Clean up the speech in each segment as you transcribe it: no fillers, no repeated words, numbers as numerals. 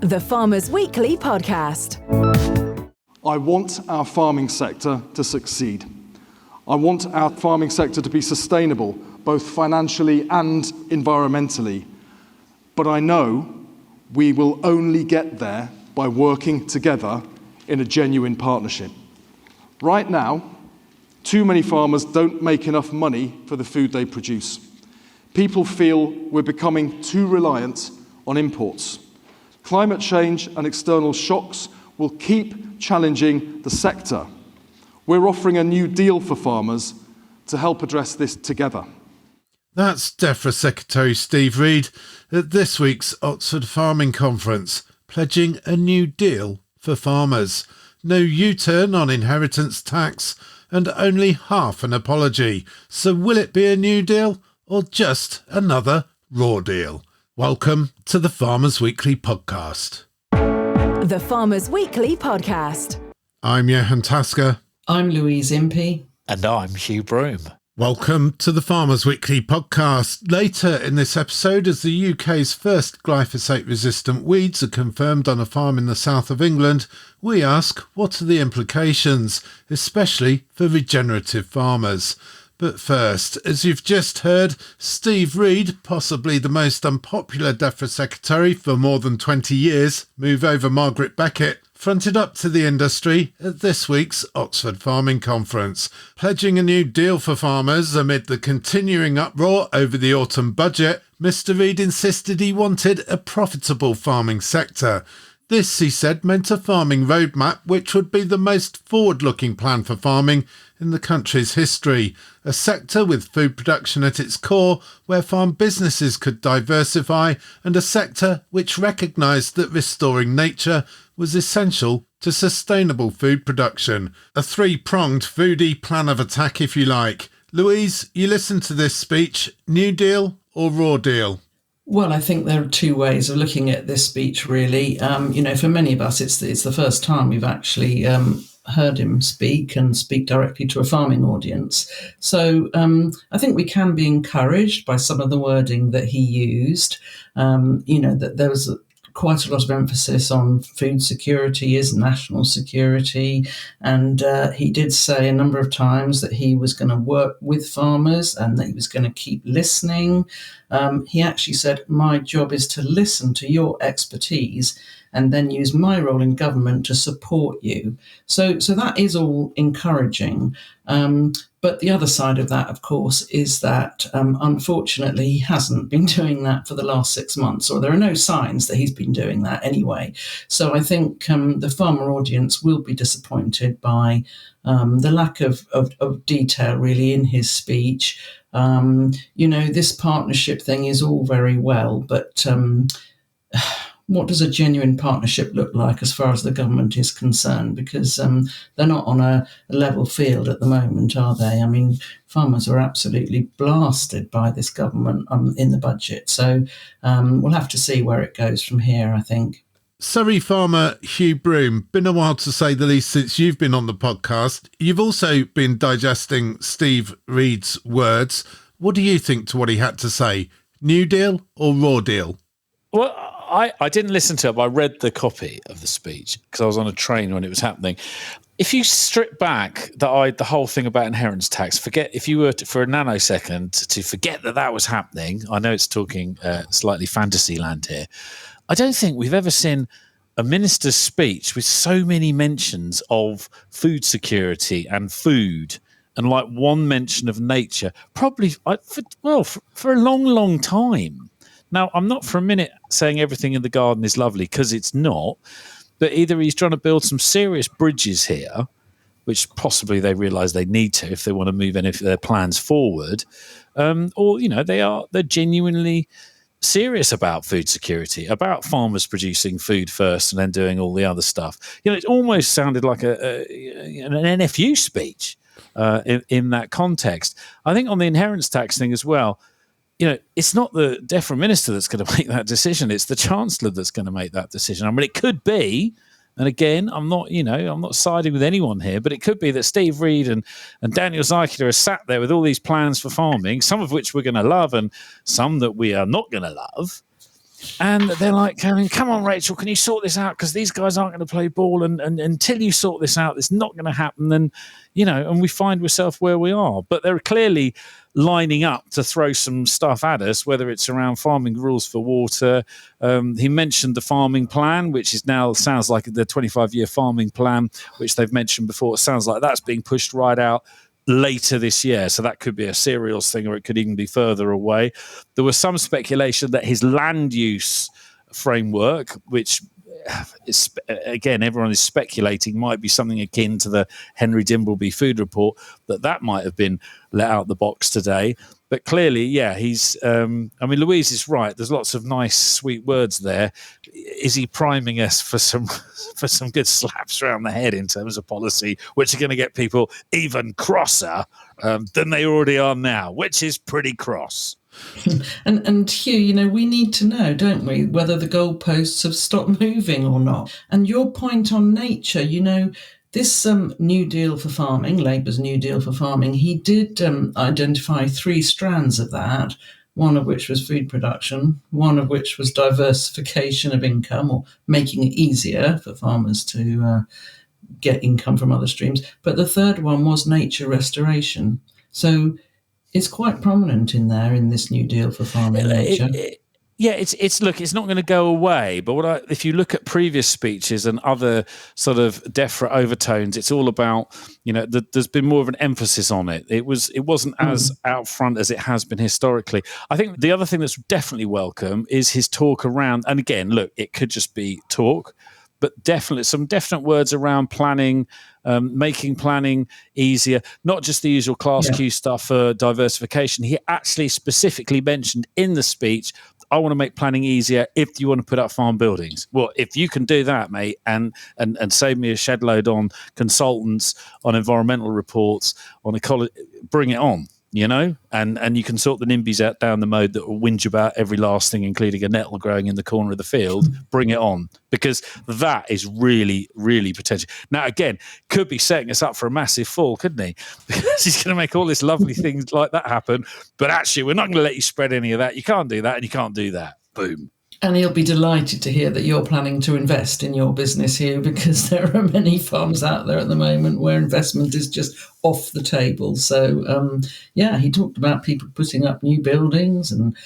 The Farmers Weekly Podcast. I want our farming sector to succeed. I want our farming sector to be sustainable, both financially and environmentally. But I know we will only get there by working together in a genuine partnership. Right now, too many farmers don't make enough money for the food they produce. People feel we're becoming too reliant on imports. Climate change and external shocks will keep challenging the sector. We're offering a new deal for farmers to help address this together. That's Defra Secretary Steve Reid at this week's Oxford Farming Conference, pledging a new deal for farmers. No U-turn on inheritance tax and only half an apology. So will it be a new deal or just another raw deal? Welcome to the Farmers Weekly Podcast. The Farmers Weekly Podcast. I'm Johann Tasker. I'm Louise Impey. And I'm Hugh Broom. Welcome to the Farmers Weekly Podcast. Later in this episode, as the UK's first glyphosate-resistant weeds are confirmed on a farm in the south of England, we ask what are the implications, especially for regenerative farmers. But first, as you've just heard, Steve Reid, possibly the most unpopular Defra secretary for more than 20 years, move over Margaret Beckett, fronted up to the industry at this week's Oxford Farming Conference, pledging a new deal for farmers amid the continuing uproar over the autumn budget. Mr. Reid insisted he wanted a profitable farming sector. This, he said, meant a farming roadmap which would be the most forward-looking plan for farming in the country's history, a sector with food production at its core where farm businesses could diversify, and a sector which recognised that restoring nature was essential to sustainable food production. A three-pronged foodie plan of attack, if you like. Louise, you listened to this speech. New deal or raw deal? Well, I think there are two ways of looking at this speech, really. For many of us, it's the first time we've actually heard him speak and speak directly to a farming audience. So I think we can be encouraged by some of the wording that he used. That there was quite a lot of emphasis on food security is national security. And he did say a number of times that he was going to work with farmers and that he was going to keep listening. He actually said, my job is to listen to your expertise and then use my role in government to support you. So that is all encouraging. But the other side of that, of course, is that unfortunately he hasn't been doing that for the last 6 months, or there are no signs that he's been doing that anyway. So I think the farmer audience will be disappointed by the lack of detail really in his speech. This partnership thing is all very well, but what does a genuine partnership look like as far as the government is concerned? Because they're not on a level field at the moment, are they? I mean, farmers are absolutely blasted by this government in the budget. So we'll have to see where it goes from here, I think. Surrey farmer Hugh Broom, been a while to say the least since you've been on the podcast. You've also been digesting Steve Reid's words. What do you think to what he had to say? New deal or raw deal? Well, I didn't listen to it, but I read the copy of the speech because I was on a train when it was happening. If you strip back the whole thing about inheritance tax, forget if you were for a nanosecond to forget that was happening. I know it's talking slightly fantasy land here. I don't think we've ever seen a minister's speech with so many mentions of food security and food and like one mention of nature, probably for a long, long time. Now, I'm not for a minute saying everything in the garden is lovely, because it's not, but either he's trying to build some serious bridges here, which possibly they realise they need to if they want to move any of their plans forward, or they're genuinely serious about food security, about farmers producing food first and then doing all the other stuff. It almost sounded like an NFU speech in that context. I think on the inheritance tax thing as well, it's not the Defra minister that's going to make that decision. It's the Chancellor that's going to make that decision. I mean, it could be, and again, I'm not siding with anyone here, but it could be that Steve Reid and Daniel Zeicler are sat there with all these plans for farming, some of which we're going to love and some that we are not going to love. And they're like, come on, Rachel, can you sort this out? Because these guys aren't going to play ball. And until you sort this out, it's not going to happen. And, and we find ourselves where we are. But they're clearly lining up to throw some stuff at us, whether it's around farming rules for water. He mentioned the farming plan, which is now sounds like the 25-year farming plan, which they've mentioned before. It sounds like that's being pushed right out later this year. So that could be a cereals thing, or it could even be further away. There was some speculation that his land use framework, which is, again, everyone is speculating might be something akin to the Henry Dimbleby food report, that might have been let out the box today. But clearly, he's. Louise is right. There's lots of nice, sweet words there. Is he priming us for some good slaps around the head in terms of policy, which are going to get people even crosser than they already are now, which is pretty cross. And Hugh, we need to know, don't we, whether the goalposts have stopped moving or not. And your point on nature, this New Deal for farming, Labour's New Deal for farming, he did identify 3 strands of that, one of which was food production, one of which was diversification of income, or making it easier for farmers to get income from other streams. But the third one was nature restoration. So it's quite prominent in there in this New Deal for farming nature. It's not going to go away. But if you look at previous speeches and other sort of Defra overtones, it's all about, there's been more of an emphasis on it. It wasn't as out front as it has been historically. I think the other thing that's definitely welcome is his talk around, and again, look, it could just be talk, but definitely some definite words around planning, making planning easier, not just the usual Class Q stuff for diversification. He actually specifically mentioned in the speech, I want to make planning easier if you want to put up farm buildings. Well, if you can do that, mate, and save me a shed load on consultants, on environmental reports, on ecology, bring it on. And you can sort the NIMBYs out down the mode that will whinge about every last thing, including a nettle growing in the corner of the field. Bring it on, because that is really, really potential. Now, again, could be setting us up for a massive fall, couldn't he? Because he's going to make all these lovely things like that happen. But actually, we're not going to let you spread any of that. You can't do that, and you can't do that. Boom. And he'll be delighted to hear that you're planning to invest in your business here, because there are many farms out there at the moment where investment is just off the table. So, he talked about people putting up new buildings and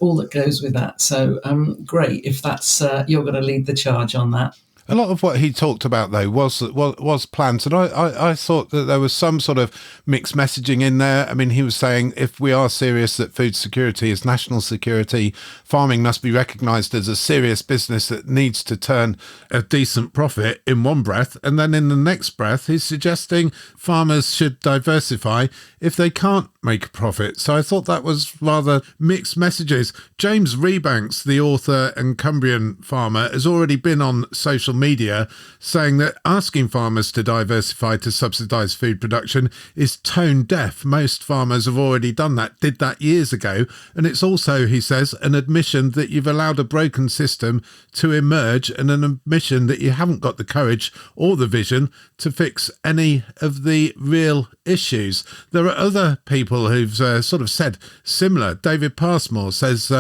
all that goes with that. So, great if that's you're going to lead the charge on that. A lot of what he talked about, though, was plans. And I thought that there was some sort of mixed messaging in there. I mean, he was saying if we are serious that food security is national security, farming must be recognised as a serious business that needs to turn a decent profit in one breath. And then in the next breath, he's suggesting farmers should diversify if they can't make a profit. So I thought that was rather mixed messages. James Rebanks, the author and Cumbrian farmer, has already been on social media saying that asking farmers to diversify to subsidise food production is tone deaf. Most farmers have already done that, did that years ago. And it's also, he says, an admission that you've allowed a broken system to emerge, and an admission that you haven't got the courage or the vision to fix any of the real issues. There are other people who've sort of said similar. David Passmore says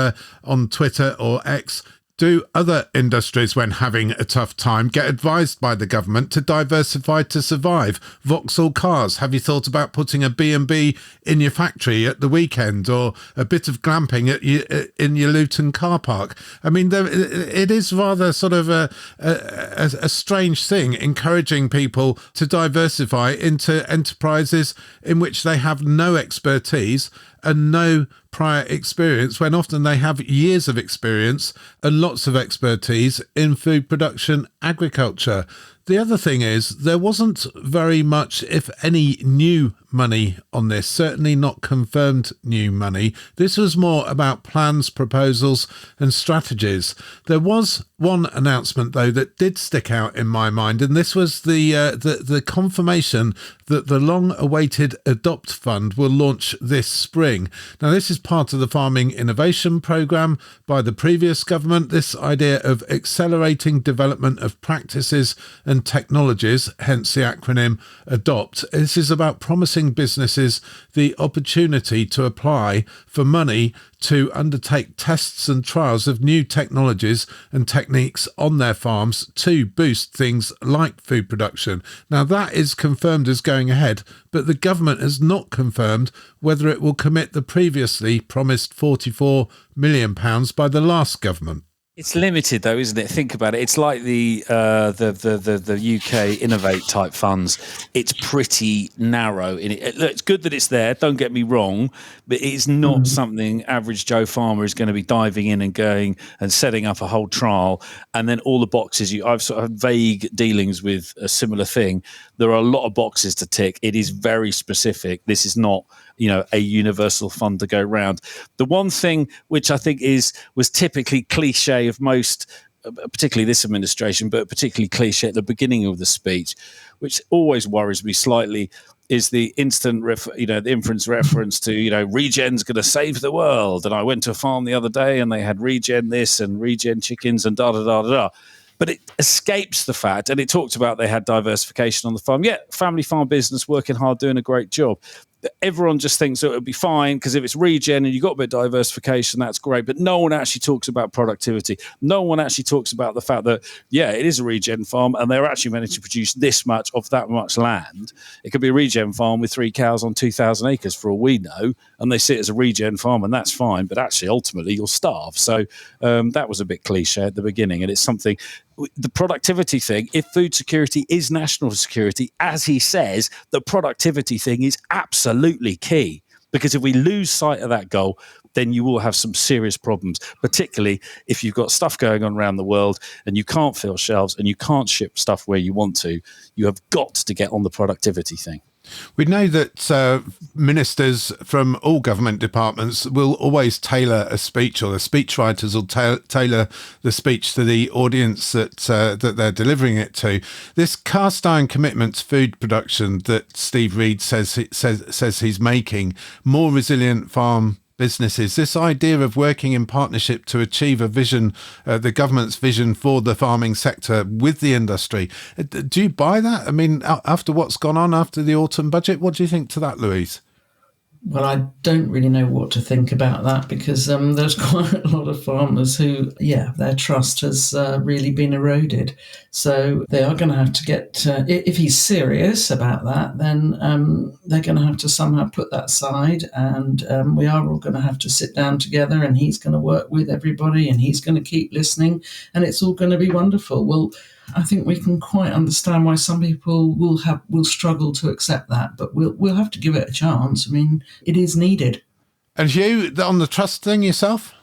on Twitter or X, do other industries, when having a tough time, get advised by the government to diversify to survive? Vauxhall Cars, have you thought about putting a B&B in your factory at the weekend, or a bit of glamping in your Luton car park? I mean, it is rather sort of a strange thing, encouraging people to diversify into enterprises in which they have no expertise and no prior experience, when often they have years of experience and lots of expertise in food production, agriculture. The other thing is, there wasn't very much, if any, new money on this, certainly not confirmed new money. This was more about plans, proposals and strategies. There was one announcement, though, that did stick out in my mind, and this was the confirmation that the long-awaited Adopt Fund will launch this spring. Now, this is part of the Farming Innovation Programme by the previous government, this idea of accelerating development of practices and and technologies, hence the acronym ADOPT. This is about promising businesses the opportunity to apply for money to undertake tests and trials of new technologies and techniques on their farms to boost things like food production. Now, that is confirmed as going ahead, but the government has not confirmed whether it will commit the previously promised £44 million by the last government. It's limited though, isn't it? Think about it. It's like the UK Innovate type funds. It's pretty narrow. It's good that it's there. Don't get me wrong, but it's not something average Joe farmer is going to be diving in and going and setting up a whole trial. And then all the boxes. I've sort of vague dealings with a similar thing. There are a lot of boxes to tick. It is very specific. This is not, a universal fund to go round. The one thing which I think was typically cliche of most, particularly this administration, but particularly cliche at the beginning of the speech, which always worries me slightly, is the instant, the inference reference to, regen's going to save the world. And I went to a farm the other day and they had regen this and regen chickens and da-da-da-da-da. But it escapes the fact, and it talked about they had diversification on the farm. Yeah, family farm business, working hard, doing a great job. Everyone just thinks it'll be fine because if it's regen and you've got a bit of diversification, that's great. But no one actually talks about productivity. No one actually talks about the fact that, yeah, it is a regen farm and they're actually managing to produce this much of that much land. It could be a regen farm with 3 cows on 2,000 acres for all we know, and they see it as a regen farm and that's fine. But actually, ultimately, you'll starve. So that was a bit cliche at the beginning, and it's something. The productivity thing, if food security is national security, as he says, the productivity thing is absolutely key. Because if we lose sight of that goal, then you will have some serious problems, particularly if you've got stuff going on around the world and you can't fill shelves and you can't ship stuff where you want to. You have got to get on the productivity thing. We know that ministers from all government departments will always tailor a speech, or the speechwriters will tailor the speech to the audience that they're delivering it to. This cast iron commitment to food production that Steve Reed says he's making, more resilient farm businesses, this idea of working in partnership to achieve a vision, the government's vision for the farming sector with the industry. Do you buy that? I mean, after what's gone on after the autumn budget, what do you think to that, Louise? Well, I don't really know what to think about that because there's quite a lot of farmers who, their trust has really been eroded. So they are going to have to get, if he's serious about that, then they're going to have to somehow put that aside, and we are all going to have to sit down together, and he's going to work with everybody and he's going to keep listening, and it's all going to be wonderful. Well, I think we can quite understand why some people will struggle to accept that, but we'll have to give it a chance. I mean, it is needed. And you, on the trust thing yourself?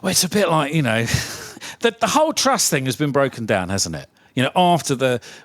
Well, it's a bit like, the whole trust thing has been broken down, hasn't it?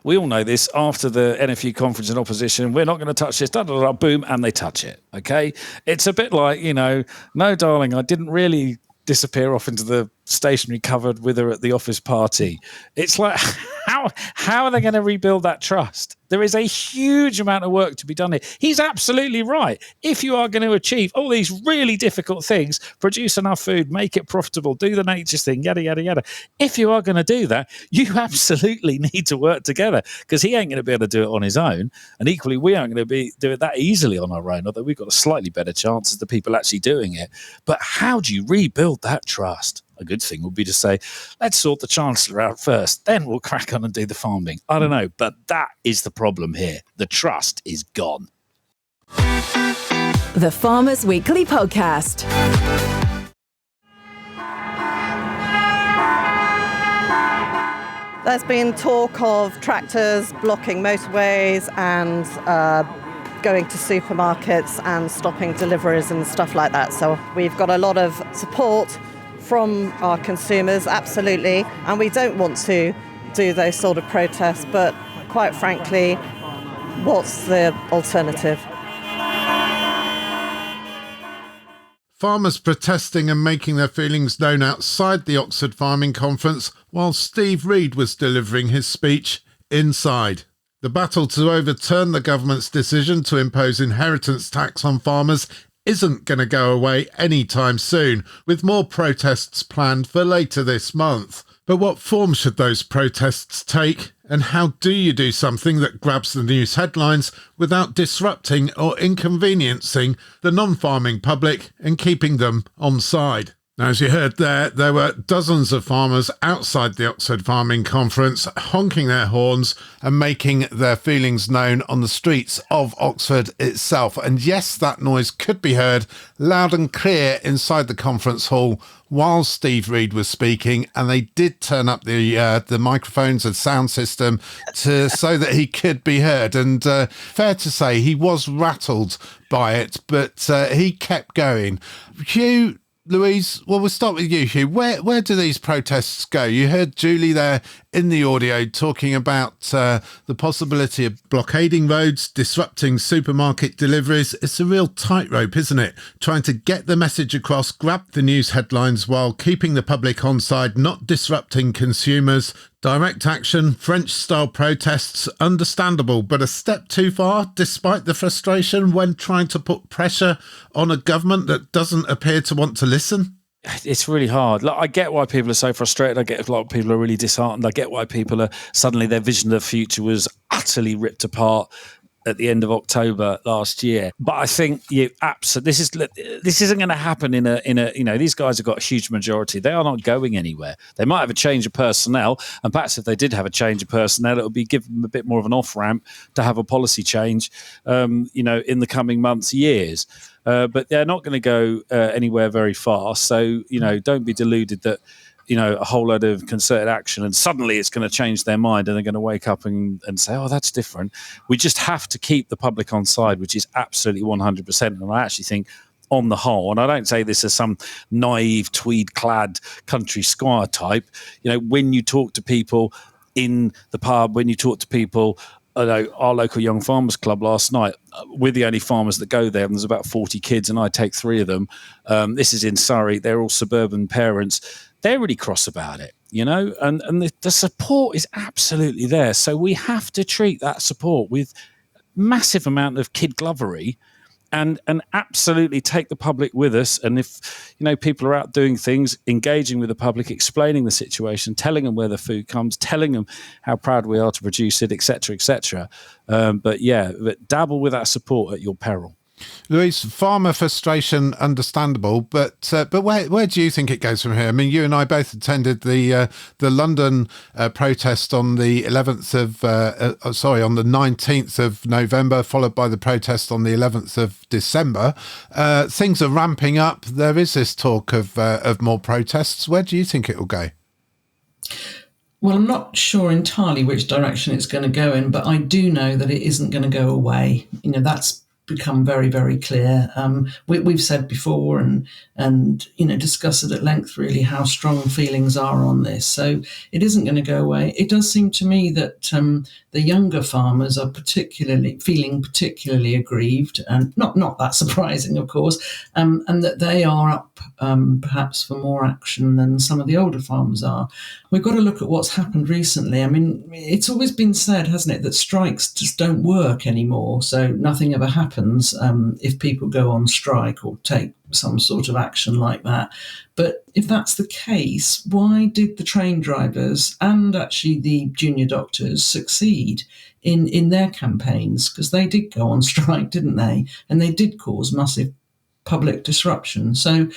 We all know this, after the NFU conference in opposition, we're not going to touch this, boom, and they touch it, okay? It's a bit like, no, darling, I didn't really disappear off into the stationery cupboard with her at the office party. It's like, how are they going to rebuild that trust? There is a huge amount of work to be done here. He's absolutely right. If you are going to achieve all these really difficult things, produce enough food, make it profitable, do the natures thing, yada, yada, yada. If you are going to do that, you absolutely need to work together, because he ain't going to be able to do it on his own. And equally, we aren't going to do it that easily on our own, although we've got a slightly better chance of the people actually doing it. But how do you rebuild that trust? A good thing would be to say, let's sort the Chancellor out first, then we'll crack on and do the farming. I don't know, but that is the problem here. The trust is gone. The Farmers Weekly Podcast. There's been talk of tractors blocking motorways and going to supermarkets and stopping deliveries and stuff like that. So we've got a lot of support from our consumers, absolutely, and we don't want to do those sort of protests, but quite frankly, what's the alternative? Farmers protesting and making their feelings known outside the Oxford Farming Conference, while Steve Reed was delivering his speech inside. The battle to overturn the government's decision to impose inheritance tax on farmers isn't going to go away anytime soon, with more protests planned for later this month. But what form should those protests take, And how do you do something that grabs the news headlines without disrupting or inconveniencing the non-farming public and keeping them on side? Now, as you heard there were dozens of farmers outside the Oxford Farming Conference honking their horns and making their feelings known on the streets of Oxford itself. And yes, that noise could be heard loud and clear inside the conference hall while Steve Reed was speaking, and they did turn up the microphones and sound system so that he could be heard. And fair to say, he was rattled by it, but he kept going. Hugh, Louise, well, we'll start with you, Hugh. Where do these protests go? You heard Julie there in the audio talking about the possibility of blockading roads, disrupting supermarket deliveries. It's a real tightrope, isn't it? Trying to get the message across, grab the news headlines while keeping the public on side, not disrupting consumers. Direct action, French-style protests, understandable, but a step too far, despite the frustration when trying to put pressure on a government that doesn't appear to want to listen? It's really hard. Look, I get why people are so frustrated. I get a lot of people are really disheartened. I get why people are suddenly their vision of the future was utterly ripped apart at the end of October last year. But I think this isn't going to happen in a these guys have got a huge majority. They are not going anywhere. They might have a change of personnel, and perhaps if they did have a change of personnel, it would be give them a bit more of an off ramp to have a policy change, in the coming months, years. But they're not going to go anywhere very fast. So don't be deluded that a whole load of concerted action and suddenly it's going to change their mind and they're going to wake up and say, oh, that's different. We just have to keep the public on side, which is absolutely 100%. And I actually think on the whole, and I don't say this as some naive tweed-clad country squire type, when you talk to people in the pub, when you talk to people, our local Young Farmers Club last night, we're the only farmers that go there, and there's about 40 kids and I take 3 of them. This is in Surrey. They're all suburban parents. They're really cross about it, and the support is absolutely there. So we have to treat that support with massive amount of kid glovery and absolutely take the public with us. And if, people are out doing things, engaging with the public, explaining the situation, telling them where the food comes, telling them how proud we are to produce it, et cetera, et cetera. But dabble with that support at your peril. Louise, farmer frustration, understandable, but where do you think it goes from here? I mean, you and I both attended the London protest on the 19th of November, followed by the protest on the 11th of December. Things are ramping up. There is this talk of more protests. Where do you think it will go? Well, I'm not sure entirely which direction it's going to go in, but I do know that it isn't going to go away. That's become very, very clear. We've said before and discussed it at length, really, how strong feelings are on this. So it isn't going to go away. It does seem to me that the younger farmers are feeling particularly aggrieved, and not that surprising, of course, and that they are up perhaps for more action than some of the older farmers are. We've got to look at what's happened recently. I mean, it's always been said, hasn't it, that strikes just don't work anymore. So nothing ever happens if people go on strike or take some sort of action like that. But if that's the case, why did the train drivers and actually the junior doctors succeed in their campaigns? Because they did go on strike, didn't they? And they did cause massive public disruption. So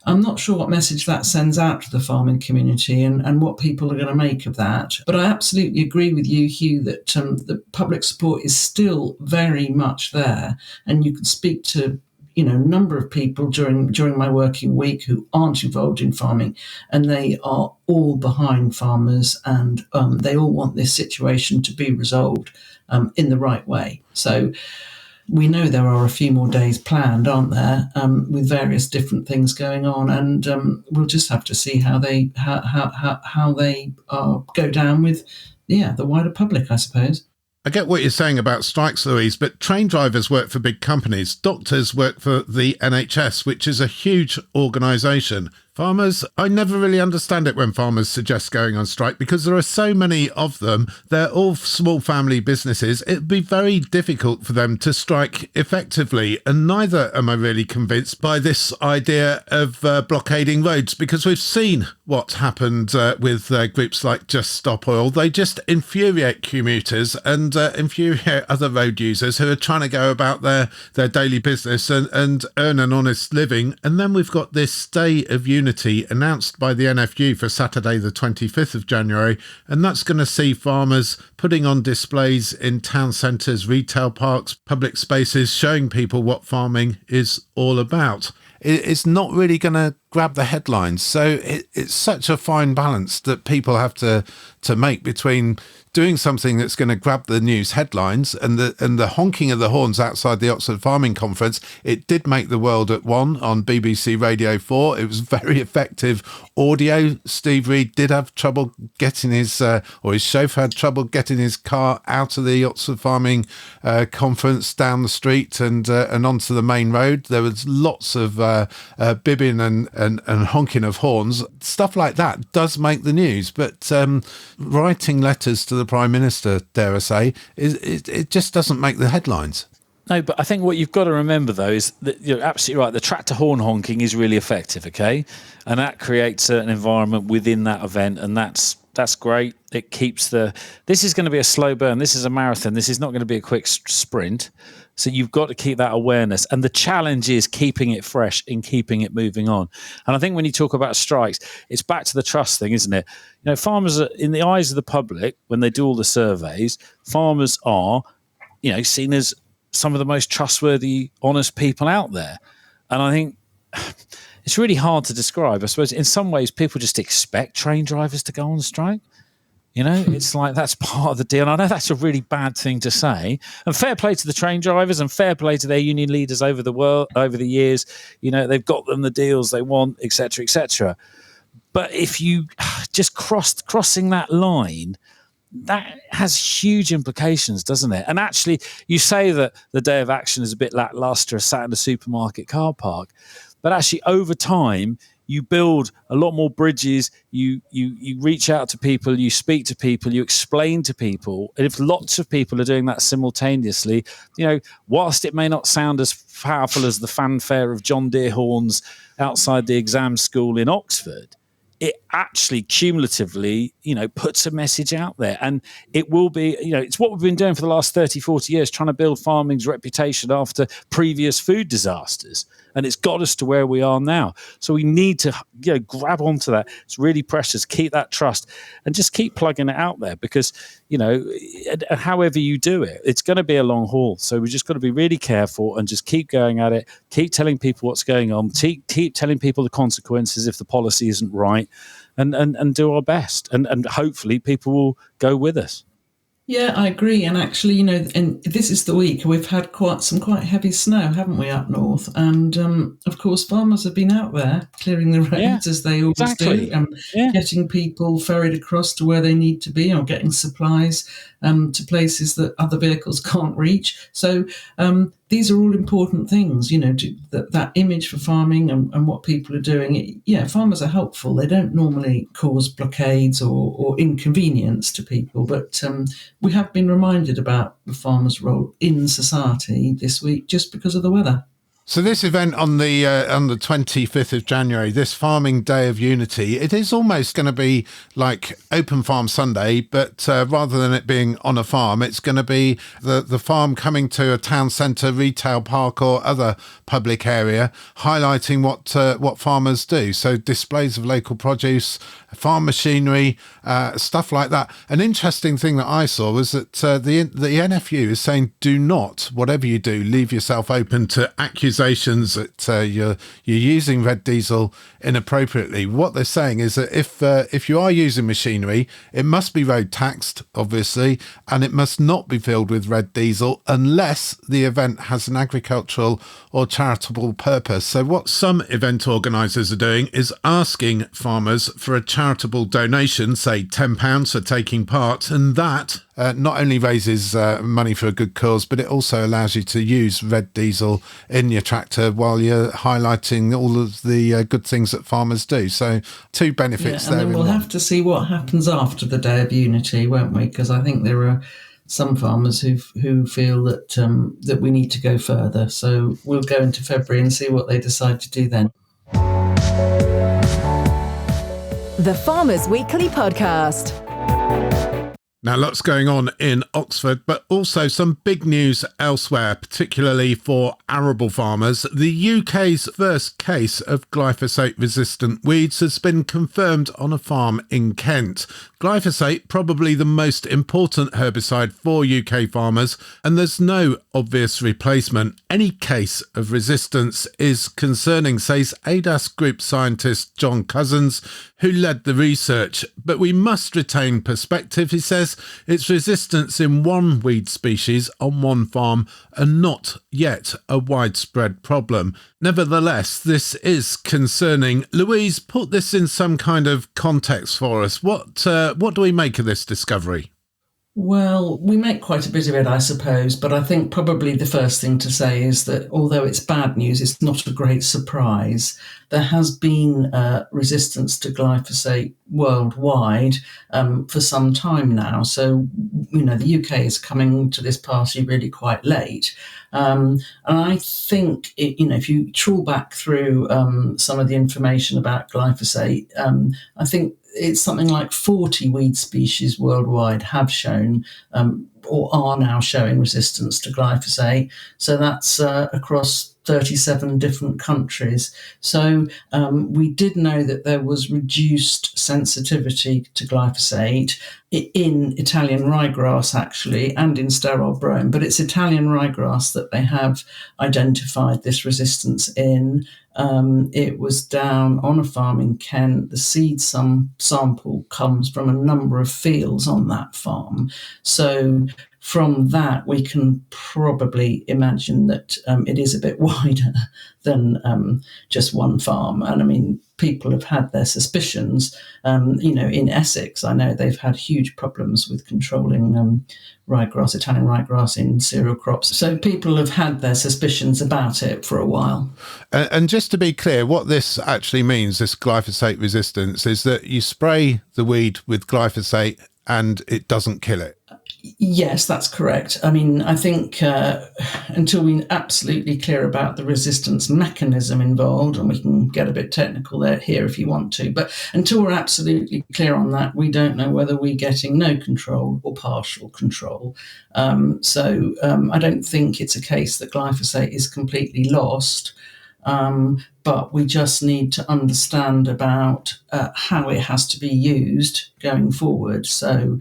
I'm not sure what message that sends out to the farming community and what people are going to make of that. But I absolutely agree with you, Hugh, that the public support is still very much there. And you can speak to a number of people during my working week who aren't involved in farming, and they are all behind farmers, and they all want this situation to be resolved in the right way. So we know there are a few more days planned, aren't there, with various different things going on, and we'll just have to see how they go down with the wider public, I suppose. I get what you're saying about strikes, Louise, but train drivers work for big companies. Doctors work for the NHS, which is a huge organisation. Farmers, I never really understand it when farmers suggest going on strike because there are so many of them. They're all small family businesses. It'd be very difficult for them to strike effectively. And neither am I really convinced by this idea of blockading roads, because we've seen what happened with groups like Just Stop Oil. They just infuriate commuters and infuriate other road users who are trying to go about their daily business and earn an honest living. And then we've got this Day of Unity announced by the NFU for Saturday the 25th of January, and that's going to see farmers putting on displays in town centres, retail parks, public spaces, showing people what farming is all about. It's not really going to grab the headlines, so it's such a fine balance that people have to make between doing something that's going to grab the news headlines and the honking of the horns outside the Oxford Farming Conference. It did make the world at one on BBC Radio 4. It was very effective audio. Steve Reed did have trouble getting his chauffeur had trouble getting his car out of the Oxford Farming Conference down the street and onto the main road. There was lots of bibbing and honking of horns. Stuff like that does make the news, but writing letters to the Prime Minister, dare I say, it just doesn't make the headlines. No, but I think what you've got to remember, though, is that you're absolutely right. The tractor horn honking is really effective, okay? And that creates an environment within that event, and that's great. It keeps this is going to be a slow burn. This is a marathon. This is not going to be a quick sprint. So you've got to keep that awareness. And the challenge is keeping it fresh and keeping it moving on. And I think when you talk about strikes, it's back to the trust thing, isn't it? You know, farmers are, in the eyes of the public, when they do all the surveys, farmers are, seen as some of the most trustworthy, honest people out there. And I think it's really hard to describe. I suppose in some ways people just expect train drivers to go on strike. It's like that's part of the deal. And I know that's a really bad thing to say. And fair play to the train drivers and fair play to their union leaders over the years. They've got them the deals they want, et cetera, et cetera. But if you just crossing that line, that has huge implications, doesn't it? And actually, you say that the day of action is a bit lackluster, sat in a supermarket car park. But actually, over time, you build a lot more bridges, you reach out to people, you speak to people, you explain to people. And if lots of people are doing that simultaneously, whilst it may not sound as powerful as the fanfare of John Deere horns outside the exam school in Oxford, it actually cumulatively, puts a message out there. And it will be, it's what we've been doing for the last 30, 40 years, trying to build farming's reputation after previous food disasters. And it's got us to where we are now. So we need to grab onto that. It's really precious. Keep that trust and just keep plugging it out there because, however you do it, it's going to be a long haul. So we just got to be really careful and just keep going at it. Keep telling people what's going on. Keep telling people the consequences if the policy isn't right and do our best. And hopefully people will go with us. Yeah, I agree. And actually, and this is the week we've had quite heavy snow, haven't we, up north? And of course, farmers have been out there clearing the roads as they always do, and getting people ferried across to where they need to be, or getting supplies to places that other vehicles can't reach. So these are all important things, that image for farming and what people are doing. Farmers are helpful. They don't normally cause blockades or inconvenience to people, but we have been reminded about the farmers' role in society this week just because of the weather. So this event on the 25th of January, this Farming Day of Unity, it is almost going to be like Open Farm Sunday, but rather than it being on a farm, it's going to be the farm coming to a town centre, retail park or other public area, highlighting what farmers do. So displays of local produce, farm machinery, stuff like that. An interesting thing that I saw was that the NFU is saying, do not, whatever you do, leave yourself open to accusations that you're using red diesel inappropriately. What they're saying is that if you are using machinery, it must be road taxed, obviously, and it must not be filled with red diesel unless the event has an agricultural or charitable purpose. So what some event organisers are doing is asking farmers for a charity charitable donation, say £10 for taking part, and that not only raises money for a good cause, but it also allows you to use red diesel in your tractor while you're highlighting all of the good things that farmers do. So 2 benefits there. And then we'll have to see what happens after the Day of Unity, won't we? Because I think there are some farmers who feel that that we need to go further. So we'll go into February and see what they decide to do then. The Farmers Weekly Podcast. Now, lots going on in Oxford, but also some big news elsewhere, particularly for arable farmers. The UK's first case of glyphosate-resistant weeds has been confirmed on a farm in Kent. Glyphosate, probably the most important herbicide for UK farmers, and there's no obvious replacement. Any case of resistance is concerning, says ADAS Group scientist John Cousins, who led the research. But we must retain perspective, he says. It's resistance in one weed species on one farm and not yet a widespread problem. Nevertheless, this is concerning. Louise, put this in some kind of context for us. What do we make of this discovery? Well, we make quite a bit of it, I suppose, but I think probably the first thing to say is that although it's bad news, it's not a great surprise. There has been resistance to glyphosate worldwide for some time now. So, the UK is coming to this party really quite late. And I think, if you trawl back through some of the information about glyphosate, I think it's something like 40 weed species worldwide have shown or are now showing resistance to glyphosate. So that's across 37 different countries. So we did know that there was reduced sensitivity to glyphosate in Italian ryegrass, actually, and in sterile brome. But it's Italian ryegrass that they have identified this resistance in. It was down on a farm in Kent. The seed sample comes from a number of fields on that farm. So from that, we can probably imagine that it is a bit wider than just one farm. And I mean, people have had their suspicions. In Essex, I know they've had huge problems with controlling ryegrass, Italian ryegrass in cereal crops. So people have had their suspicions about it for a while. And just to be clear, what this actually means, this glyphosate resistance, is that you spray the weed with glyphosate and it doesn't kill it. Yes, that's correct. I mean, I think until we're absolutely clear about the resistance mechanism involved, and we can get a bit technical here if you want to, but until we're absolutely clear on that, we don't know whether we're getting no control or partial control. So I don't think it's a case that glyphosate is completely lost. But we just need to understand about how it has to be used going forward. So,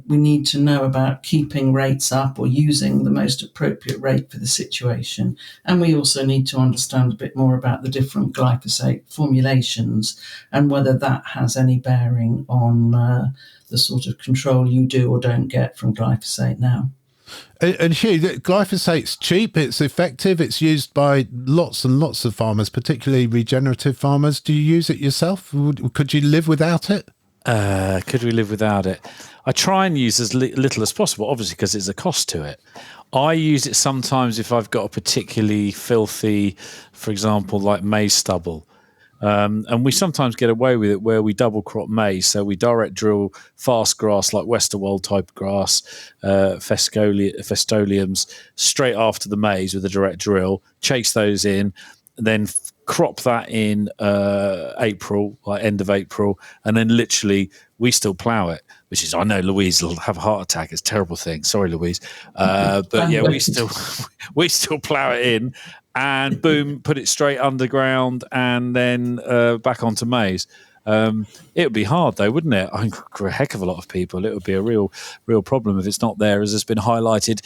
we need to know about keeping rates up or using the most appropriate rate for the situation. And we also need to understand a bit more about the different glyphosate formulations and whether that has any bearing on the sort of control you do or don't get from glyphosate now. And Hugh, glyphosate's cheap, it's effective, it's used by lots and lots of farmers, particularly regenerative farmers. Do you use it yourself? Could you live without it? Could we live without it? I try and use as little as possible, obviously, because there's a cost to it. I use it sometimes if I've got a particularly filthy, for example, like maize stubble. And we sometimes get away with it where we double crop maize. So we direct drill fast grass like Westerwold type grass, Festoliums, straight after the maize with a direct drill, chase those in, then crop that in April, like end of April, and then literally we still plough it, which is, I know Louise will have a heart attack. It's a terrible thing. Sorry, Louise. But yeah, we still plough it in and boom, put it straight underground and then back onto maize. It would be hard though, wouldn't it? I think for a heck of a lot of people, it would be a real problem if it's not there, as has been highlighted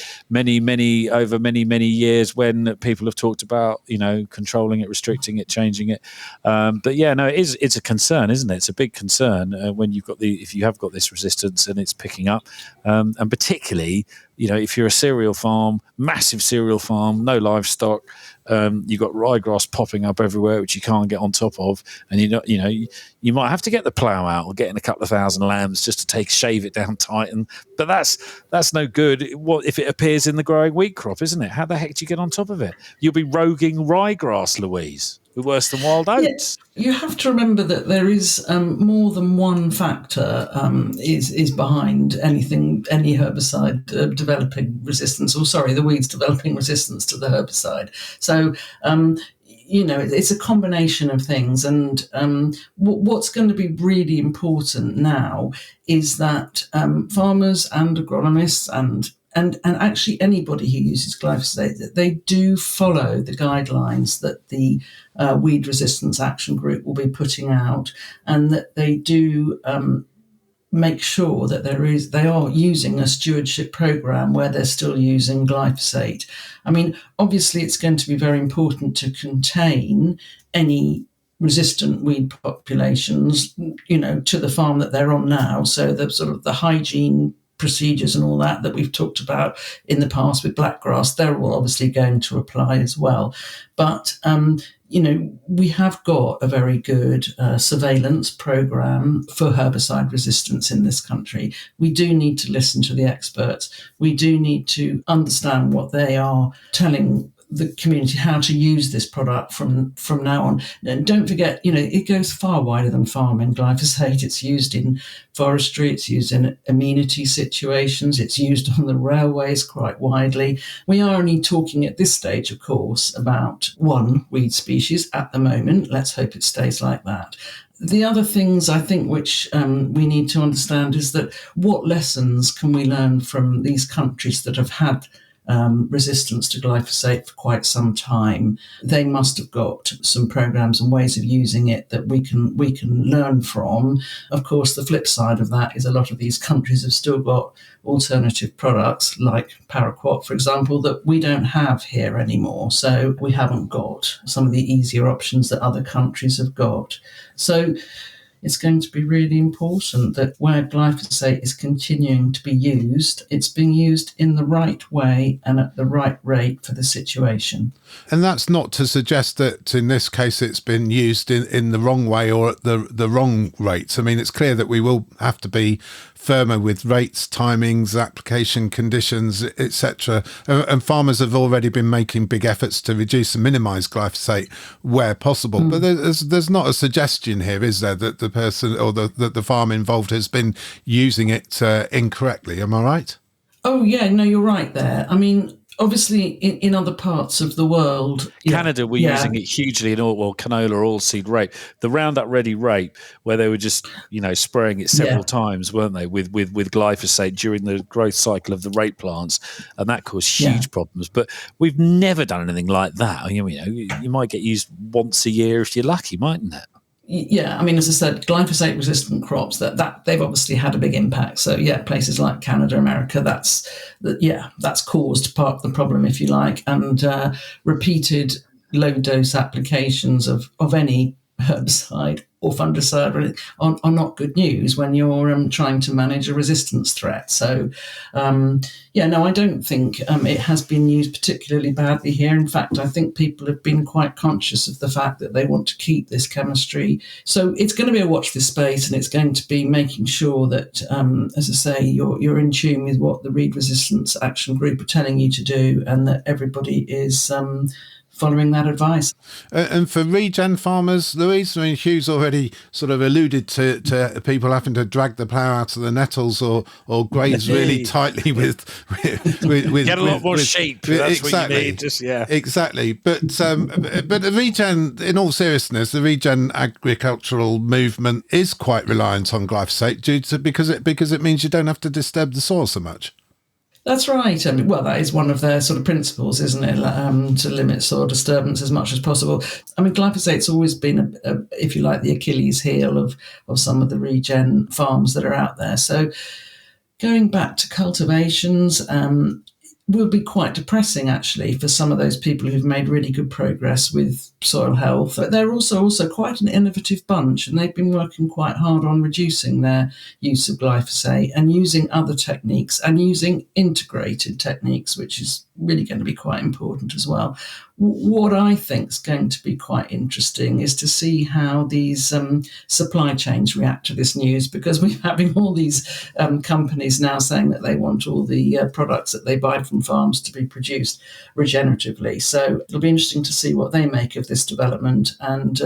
over many years when people have talked about, controlling it, restricting it, changing it. But yeah, no, it's a concern, isn't it? It's a big concern when if you have got this resistance and it's picking up, and particularly, if you're a cereal farm, massive cereal farm, no livestock, you've got ryegrass popping up everywhere, which you can't get on top of, and you You might have to get the plough out or get in a couple of thousand lambs just to shave it down tight. But that's no good. What if it appears in the growing wheat crop, isn't it? How the heck do you get on top of it? You'll be roguing ryegrass, Louise. We're worse than wild oats. Yeah, you have to remember that there is more than one factor is behind any herbicide developing resistance, the weeds developing resistance to the herbicide. So, it's a combination of things. And what's going to be really important now is that farmers and agronomists and actually anybody who uses glyphosate, that they do follow the guidelines that the Weed Resistance Action Group will be putting out, and that they do make sure that they are using a stewardship program where they're still using glyphosate. I mean, obviously it's going to be very important to contain any resistant weed populations, to the farm that they're on now. So the sort of the hygiene procedures and all that we've talked about in the past with blackgrass, they're all obviously going to apply as well. But we have got a very good surveillance program for herbicide resistance in this country. We do need to listen to the experts. We do need to understand what they are telling the community, how to use this product from now on. And don't forget, it goes far wider than farming. Glyphosate, it's used in forestry, it's used in amenity situations, it's used on the railways quite widely. We are only talking at this stage, of course, about one weed species at the moment. Let's hope it stays like that. The other things I think which we need to understand is that what lessons can we learn from these countries that have had resistance to glyphosate for quite some time? They must have got some programs and ways of using it that we can learn from. Of course, the flip side of that is a lot of these countries have still got alternative products like paraquat, for example, that we don't have here anymore. So we haven't got some of the easier options that other countries have got. So it's going to be really important that where glyphosate is continuing to be used, it's being used in the right way and at the right rate for the situation. And that's not to suggest that in this case it's been used in the wrong way or at the wrong rates. I mean, it's clear that we will have to be firmer with rates, timings, application conditions, etc. And farmers have already been making big efforts to reduce and minimise glyphosate where possible. But there's not a suggestion here, is there, that the person or the farm involved has been using it incorrectly? Am I right? Oh, yeah, no, you're right there. I mean, obviously, in other parts of the world, Canada were using it hugely in canola oilseed rape, the Roundup Ready rape, where they were just spraying it several times, weren't they, with glyphosate during the growth cycle of the rape plants, and that caused huge problems. But we've never done anything like that. You might get used once a year if you're lucky, mightn't it? Yeah, I mean, as I said, glyphosate-resistant crops that they've obviously had a big impact. So places like Canada, America, that's caused part of the problem, if you like, and repeated low-dose applications of any herbicide or fungicide are not good news when you're trying to manage a resistance threat. So, I don't think it has been used particularly badly here. In fact, I think people have been quite conscious of the fact that they want to keep this chemistry. So it's going to be a watch this space, and it's going to be making sure that, as I say, you're in tune with what the Weed Resistance Action Group are telling you to do, and that everybody is following that advice. And for regen farmers, Louise, I mean, Hugh's already sort of alluded to people having to drag the plough out of the nettles or graze really tightly with get a lot more sheep. That's exactly what you need. Exactly. But the regen, in all seriousness, the regen agricultural movement is quite reliant on glyphosate because it means you don't have to disturb the soil so much. That's right. I mean, that is one of their sort of principles, isn't it? To limit soil disturbance as much as possible. I mean, glyphosate's always been, if you like, the Achilles heel of some of the regen farms that are out there. So going back to cultivations will be quite depressing, actually, for some of those people who've made really good progress with soil health. But they're also quite an innovative bunch, and they've been working quite hard on reducing their use of glyphosate and using other techniques and using integrated techniques, which is really going to be quite important as well. What I think is going to be quite interesting is to see how these supply chains react to this news, because we're having all these companies now saying that they want all the products that they buy from farms to be produced regeneratively. So it'll be interesting to see what they make of this development and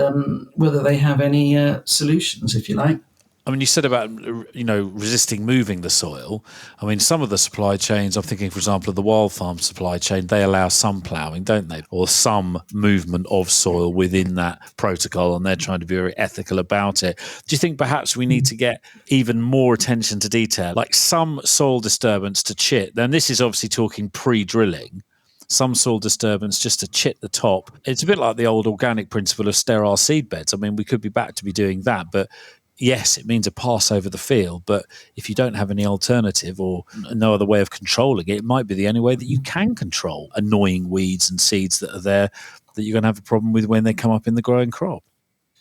whether they have any solutions, if you like. I mean, you said about, resisting moving the soil. I mean, some of the supply chains, I'm thinking, for example, of the wild farm supply chain, they allow some ploughing, don't they? Or some movement of soil within that protocol, and they're trying to be very ethical about it. Do you think perhaps we need to get even more attention to detail, like some soil disturbance to chit? And this is obviously talking pre-drilling. Some soil disturbance just to chit the top. It's a bit like the old organic principle of sterile seed beds. I mean, we could be back to be doing that, but yes, it means a pass over the field, but if you don't have any alternative or no other way of controlling it, it might be the only way that you can control annoying weeds and seeds that are there that you're going to have a problem with when they come up in the growing crop.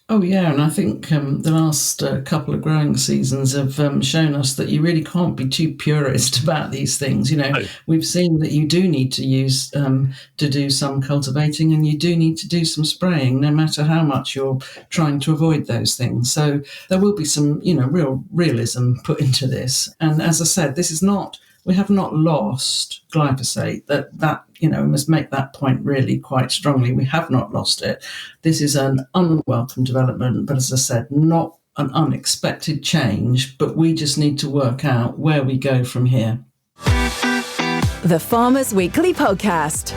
Oh, yeah, and I think the last couple of growing seasons have shown us that you really can't be too purist about these things. We've seen that you do need to use to do some cultivating, and you do need to do some spraying, no matter how much you're trying to avoid those things. So there will be some, real realism put into this. And as I said, we have not lost glyphosate. That we must make that point really quite strongly. We have not lost it. This is an unwelcome development, but as I said, not an unexpected change, but we just need to work out where we go from here. The Farmers Weekly Podcast.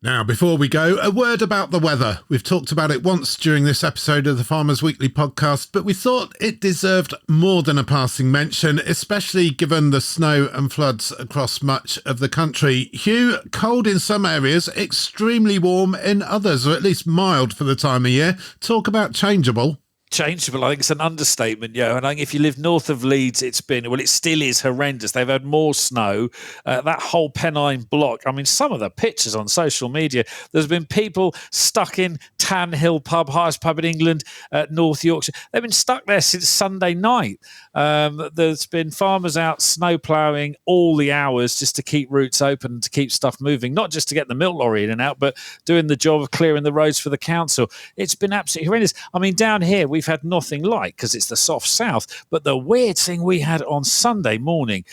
Now, before we go, a word about the weather. We've talked about it once during this episode of the Farmers Weekly Podcast, but we thought it deserved more than a passing mention, especially given the snow and floods across much of the country. Hugh, cold in some areas, extremely warm in others, or at least mild for the time of year. Talk about changeable. Changeable, I think it's an understatement, and I think if you live north of Leeds, it still is horrendous. They've had more snow. That whole Pennine block, I mean, some of the pictures on social media, there's been people stuck in Tan Hill pub, highest pub in England, North Yorkshire. They've been stuck there since Sunday night. There's been farmers out snow ploughing all the hours just to keep routes open and to keep stuff moving, not just to get the milk lorry in and out, but doing the job of clearing the roads for the council. It's been absolutely horrendous. I mean, down here, we've had nothing like, because it's the soft south, but the weird thing we had on Sunday morning,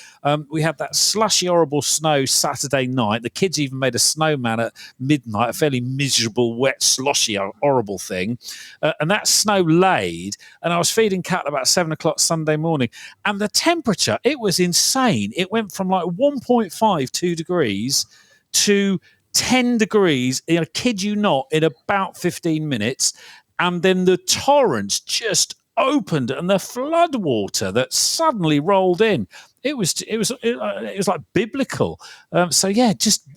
we had that slushy, horrible snow Saturday night. The kids even made a snowman at midnight, a fairly miserable, wet, sloshy, horrible thing. And that snow laid, and I was feeding cattle about 7 o'clock Sunday morning, and the temperature, it was insane. It went from like 1.52 degrees to 10 degrees, I kid you not, in about 15 minutes. And then the torrents just opened, and the flood water that suddenly rolled in. It was like biblical. Just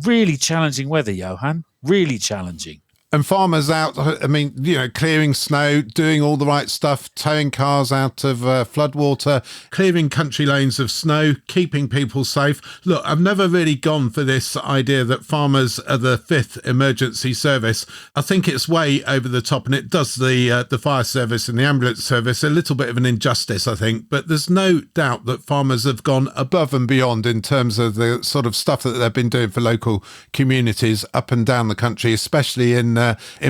really challenging weather, Johann. Really challenging. And farmers out, I mean, clearing snow, doing all the right stuff, towing cars out of floodwater, clearing country lanes of snow, keeping people safe. Look, I've never really gone for this idea that farmers are the fifth emergency service. I think it's way over the top, and it does the fire service and the ambulance service a little bit of an injustice, I think. But there's no doubt that farmers have gone above and beyond in terms of the sort of stuff that they've been doing for local communities up and down the country, especially in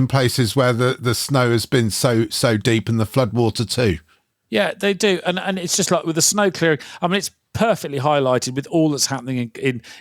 places where the snow has been so deep, and the floodwater too. Yeah, they do. And it's just like with the snow clearing, I mean, it's perfectly highlighted with all that's happening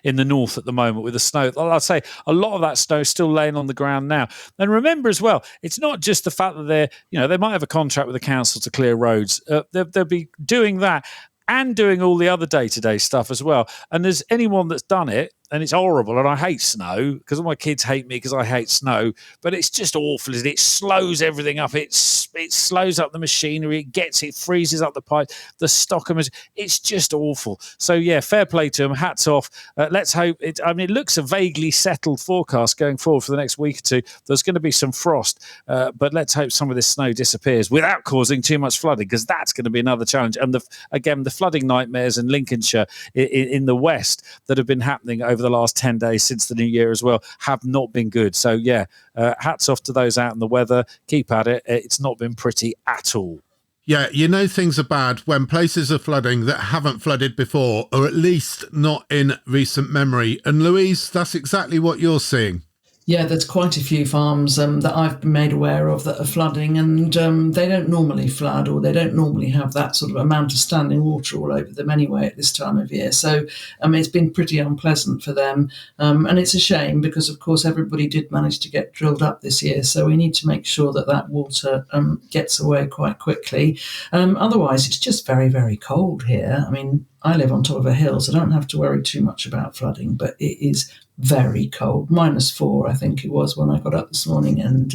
in the north at the moment with the snow. I'd say a lot of that snow is still laying on the ground now. And remember as well, it's not just the fact that they might have a contract with the council to clear roads. They'll be doing that and doing all the other day-to-day stuff as well. And there's anyone that's done it, and it's horrible, and I hate snow because all my kids hate me because I hate snow, but it's just awful, isn't it? It slows everything up. It slows up the machinery. It freezes up the pipe, the stockers. It's just awful. So, yeah, fair play to them. Hats off. Let's hope it. I mean, it looks a vaguely settled forecast going forward for the next week or two. There's going to be some frost, but let's hope some of this snow disappears without causing too much flooding, because that's going to be another challenge. And the flooding nightmares in Lincolnshire, in the west, that have been happening over the last 10 days since the new year as well, have not been good. So, yeah, hats off to those out in the weather. Keep at it. It's not been pretty at all. Yeah, you know things are bad when places are flooding that haven't flooded before, or at least not in recent memory. And Louise, that's exactly what you're seeing. Yeah, there's quite a few farms that I've been made aware of that are flooding, and they don't normally flood, or they don't normally have that sort of amount of standing water all over them anyway at this time of year. So it's been pretty unpleasant for them, and it's a shame because, of course, everybody did manage to get drilled up this year. So we need to make sure that that water gets away quite quickly. Otherwise, it's just very, very cold here. I mean, I live on top of a hill, so I don't have to worry too much about flooding, but it is very cold, -4, I think it was when I got up this morning. And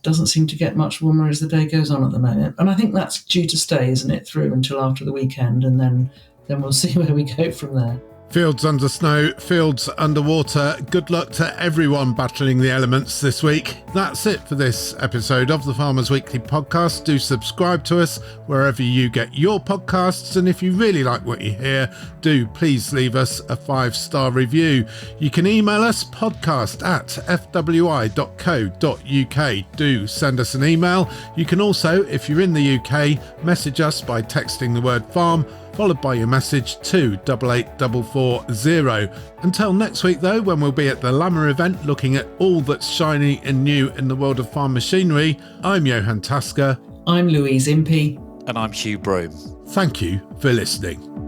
doesn't seem to get much warmer as the day goes on at the moment. And I think that's due to stay, isn't it, through until after the weekend, and then we'll see where we go from there. Fields under snow, fields underwater. Good luck to everyone battling the elements this week. That's it for this episode of the Farmers Weekly podcast. Do subscribe to us wherever you get your podcasts. And if you really like what you hear, do please leave us a 5-star review. You can email us podcast@fwi.co.uk. Do send us an email. You can also, if you're in the UK, message us by texting the word farm followed by your message to 88440. Until next week, though, when we'll be at the Lammer event looking at all that's shiny and new in the world of farm machinery, I'm Johann Tasker. I'm Louise Impey. And I'm Hugh Broom. Thank you for listening.